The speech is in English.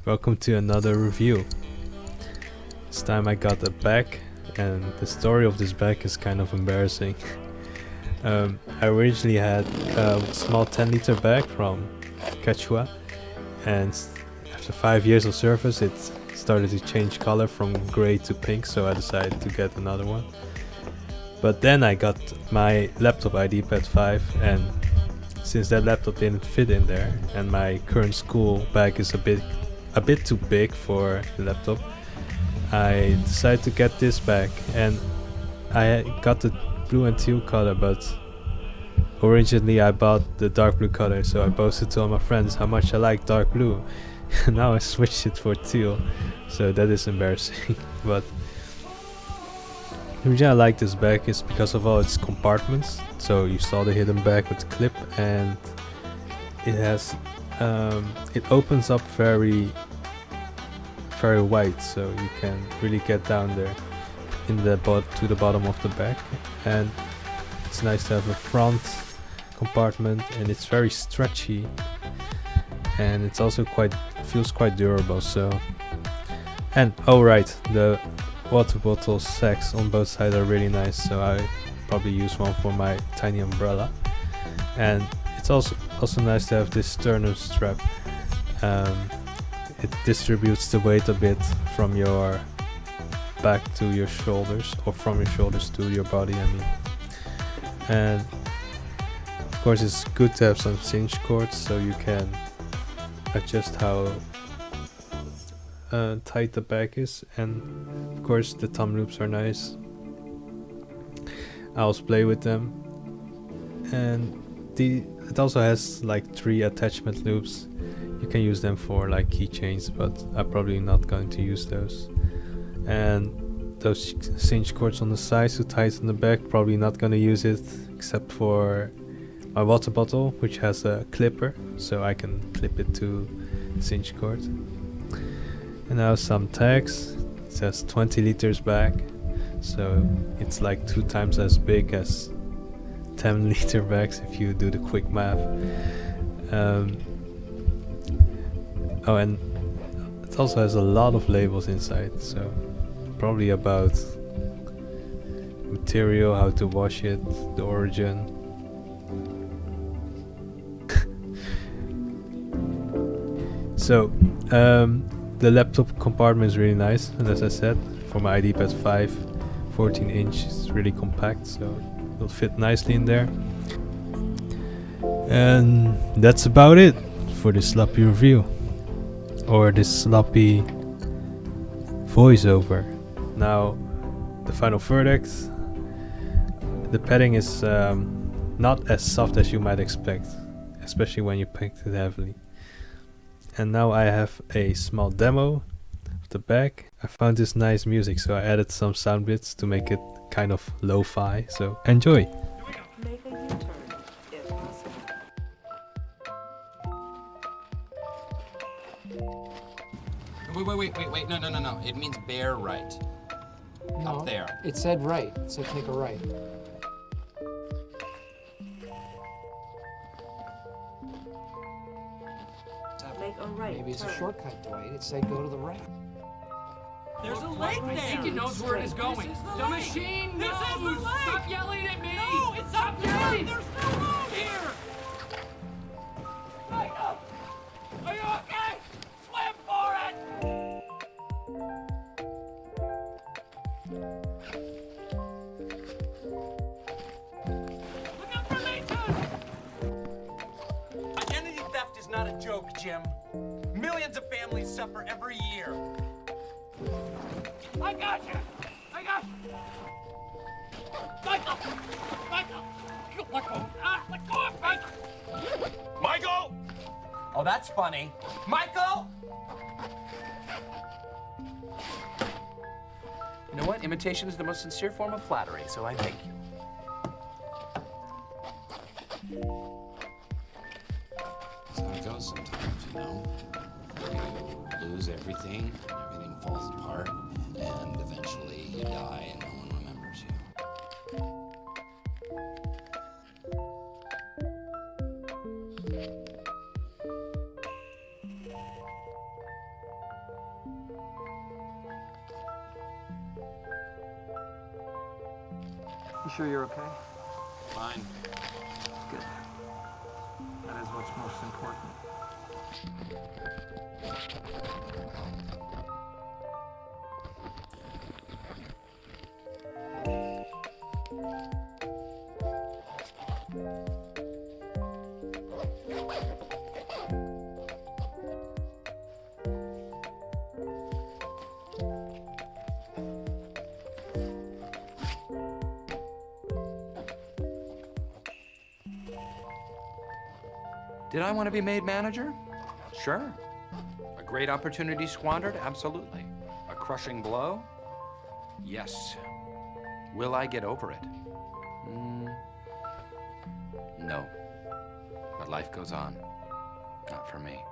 welcome to another review. This time I got a bag, and the story of this bag is kind of embarrassing. I originally had a small 10-liter bag from Quechua, and after 5 years of service it started to change color from gray to pink, so I decided to get another one. But then I got my laptop IdeaPad 5, and since that laptop didn't fit in there and my current school bag is a bit too big for the laptop, I decided to get this bag, and I got the blue and teal color, but originally I bought the dark blue color, so I boasted to all my friends how much I like dark blue. Now I switched it for teal, so that is embarrassing. But the reason I like this bag is because of all its compartments. So you saw the hidden bag with the clip, and it has it opens up very wide, so you can really get down there in the to the bottom of the bag. And it's nice to have a front compartment, and it's very stretchy, and it's also feels quite durable. So, and oh right, the water bottle sacks on both sides are really nice, so I probably use one for my tiny umbrella. And it's also nice to have this sternum strap. It distributes the weight a bit from your back to your shoulders, or from your shoulders to your body, I mean. And of course it's good to have some cinch cords, so you can adjust how tight the bag is. And of course the thumb loops are nice. I also play with them, and it also has like 3 attachment loops. You can use them for like keychains, but I'm probably not going to use those. And those cinch cords on the sides to tighten the bag, probably not going to use it, except for my water bottle, which has a clipper, so I can clip it to the cinch cord. And now some tags. It says 20 liters bag, so it's like 2 times as big as 10-liter bags if you do the quick math. Oh, and it also has a lot of labels inside, so probably about material, how to wash it, the origin. So the laptop compartment is really nice, and as I said, for my IdeaPad 5, 14 inch is really compact, so it'll fit nicely in there. And that's about it for this sloppy review, or this sloppy voiceover. Now, the final verdict: the padding is not as soft as you might expect, especially when you packed it heavily. And now I have a small demo of the bag. I found this nice music, so I added some sound bits to make it kind of lo-fi, so enjoy! Make a U-turn if possible. Wait, no. It means bear right. No, Up there. it said right, so take a right. Make a right Maybe it's a turn. shortcut, Dwight. It said go to the right. There's a lake there! I think it knows where it is going. The machine knows! This is the lake! Stop yelling at me! No, it's Stop yelling! There's no road here! Michael! Are you okay? Swim for it! Look out for Nathan! Identity theft is not a joke, Jim. Millions of families suffer every year. I got you! I got you! Michael! Michael! Let go! Let go of Michael! Michael! Oh, that's funny. Michael! You know what? Imitation is the most sincere form of flattery, so I thank you. That's how it goes sometimes, you know? You lose everything falls apart, and eventually you die and no one remembers you. You sure you're okay? Fine. Good. That is what's most important. Did I want to be made manager? Sure. A great opportunity squandered? Absolutely. A crushing blow? Yes. Will I get over it? No. But life goes on. Not for me.